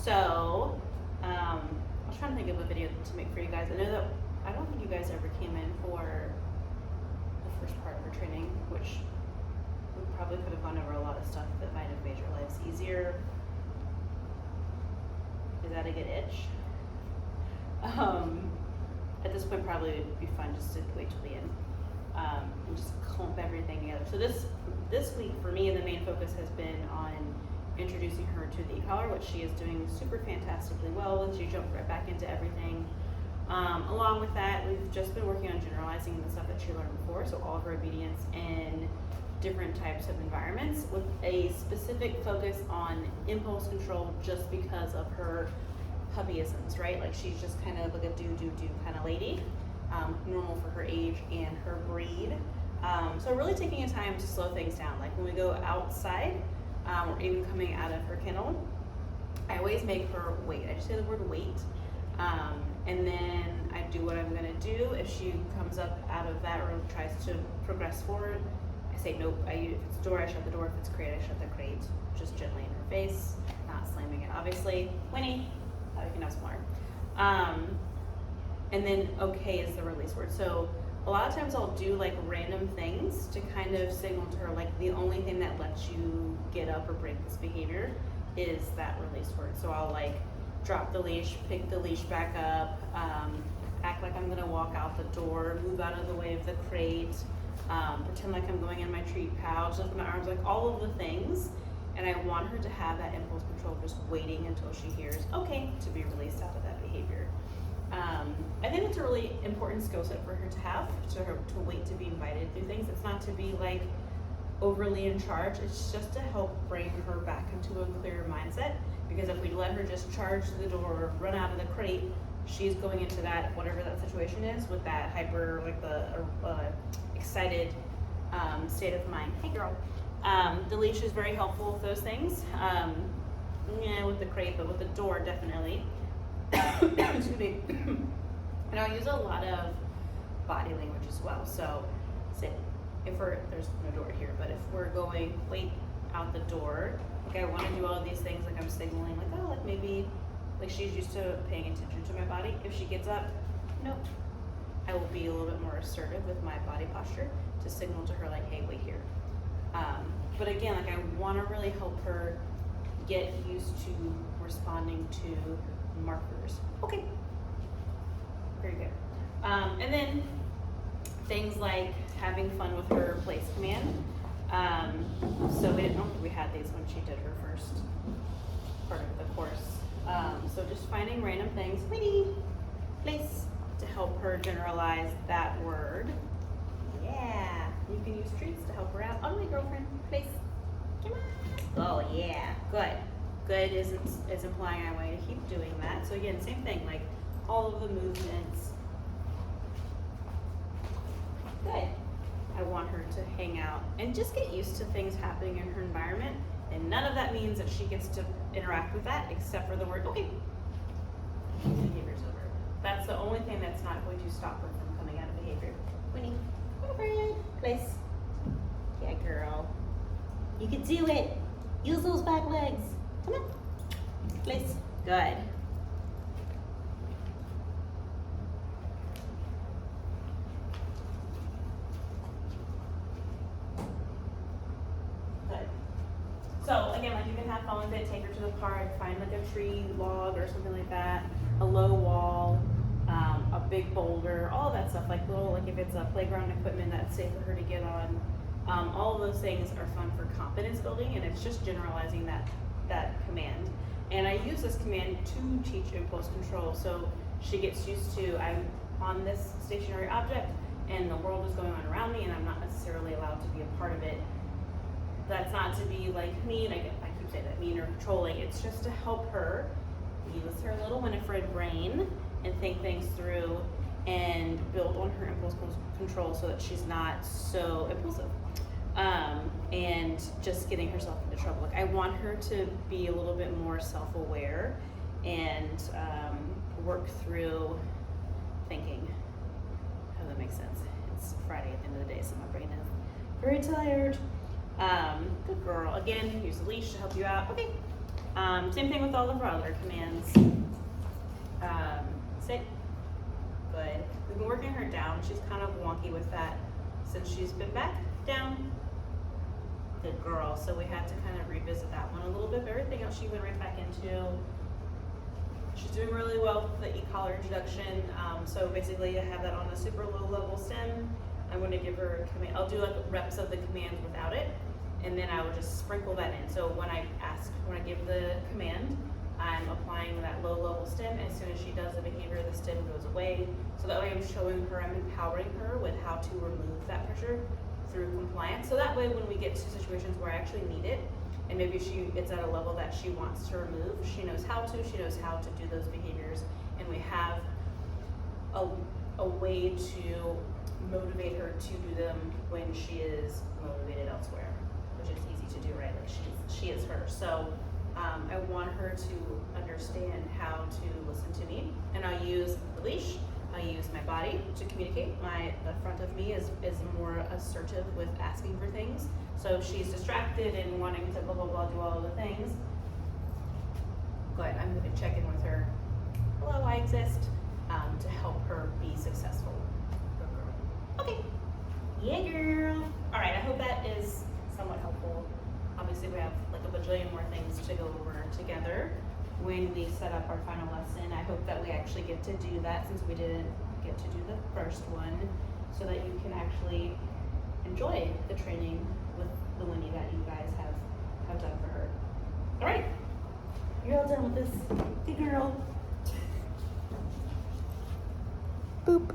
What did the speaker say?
So, I was trying to think of a video to make for you guys. I know that I don't think you guys ever came in for the first part of our training, which we probably could have gone over a lot of stuff that might have made your lives easier. Is that a good itch? At this point, probably it'd be fun just to wait till the end and just clump everything together. So this week for me, the main focus has been on introducing her to the e-collar, which she is doing super fantastically well with. She jumped right back into everything. Along with that, we've just been working on generalizing the stuff that she learned before, so all of her obedience in different types of environments with a specific focus on impulse control just because of her puppyisms, right? Like she's just kind of like a do kind of lady, normal for her age and her breed. So really taking a time to slow things down. Like when we go outside, or even coming out of her kennel, I always make her wait. I just say the word wait. And then I do what I'm gonna do. If she comes up out of that or tries to progress forward, I say nope. If it's door, I shut the door. If it's crate, I shut the crate. Just gently in her face, not slamming it, obviously. Winnie, you can have some more. And then okay is the release word. So a lot of times I'll do like random things to kind of signal to her, like the only thing that lets you get up or break this behavior is that release word. So I'll like drop the leash, pick the leash back up, act like I'm gonna walk out the door, move out of the way of the crate, pretend like I'm going in my treat pouch, lift my arms, like all of the things. And I want her to have that impulse control, just waiting until she hears okay to be released out of that behavior. I think it's a really important skill set for her to have, to wait to be invited through things. It's not to be like overly in charge, it's just to help bring her back into a clearer mindset. Because if we let her just charge to the door or run out of the crate, she's going into that, whatever that situation is, with that hyper, like the excited state of mind. Hey girl. The leash is very helpful with those things. Yeah, with the crate, but with the door, definitely. Excuse me. And I'll use a lot of body language as well. So, sit. There's no door here, but if we're going, wait, out the door, like I want to do all of these things, like I'm signaling, like, oh, like maybe, like she's used to paying attention to my body. If she gets up, nope. I will be a little bit more assertive with my body posture to signal to her, like, hey, wait here. But again, like I want to really help her get used to responding to markers. Okay. Very good. And then things like having fun with her place command. So we didn't know if we had these when she did her first part of the course. So just finding random things, Winnie, place, to help her generalize that word. Yeah, you can use treats to help her out. Oh, my girlfriend, place, come on. Oh yeah, good. Good is implying I want you to keep doing that. So again, same thing, like all of the movements. Good. I want her to hang out and just get used to things happening in her environment. And none of that means that she gets to interact with that except for the word, okay. Behavior's over. That's the only thing that's not going to stop her from coming out of behavior. Winnie, girlfriend, place. Yeah, girl. You can do it. Use those back legs. Come on. Place. Good. So again, like you can have fun with it, take her to the park, find like a tree log or something like that, a low wall, a big boulder, all of that stuff, like little, like if it's a playground equipment that's safe for her to get on, all of those things are fun for confidence building, and it's just generalizing that command. And I use this command to teach impulse control, so she gets used to, I'm on this stationary object and the world is going on around me and I'm not necessarily allowed to be a part of it. That's not to be like mean, I keep saying that, mean or controlling. It's just to help her use her little Winifred brain and think things through and build on her impulse control so that she's not so impulsive. And just getting herself into trouble. Like I want her to be a little bit more self-aware and work through thinking. How does that make sense? It's Friday at the end of the day, so my brain is very tired. Good girl. Again, use the leash to help you out. Okay. Same thing with all of our other commands. Sit. Good. We've been working her down. She's kind of wonky with that since she's been back down. Good girl. So we had to kind of revisit that one a little bit, but everything else she went right back into. She's doing really well with the e-collar introduction. So basically I have that on a super low level stem. I'm going to give her a command. I'll do like reps of the commands without it, and then I will just sprinkle that in. So when I give the command, I'm applying that low level stem. As soon as she does the behavior, the stem goes away. So that way I'm showing her, I'm empowering her with how to remove that pressure through compliance. So that way when we get to situations where I actually need it, and maybe it's at a level that she wants to remove, she knows how to do those behaviors, and we have a way to motivate her to do them when she is motivated elsewhere, which is easy to do, right? Like she is her. So I want her to understand how to listen to me, and I'll use the leash. I use my body to communicate. The front of me is more assertive with asking for things. So if she's distracted and wanting to blah, blah, blah, do all of the things, good, I'm gonna check in with her. Hello, I exist, to help her be successful. Good girl. Okay, yeah girl. All right, I hope that is somewhat helpful. Obviously we have like a bajillion more things to go over together when we set up our final lesson. I hope that we actually get to do that since we didn't get to do the first one, so that you can actually enjoy the training with the Winnie that you guys have done for her. All right, you're all done with this. Good girl. Boop.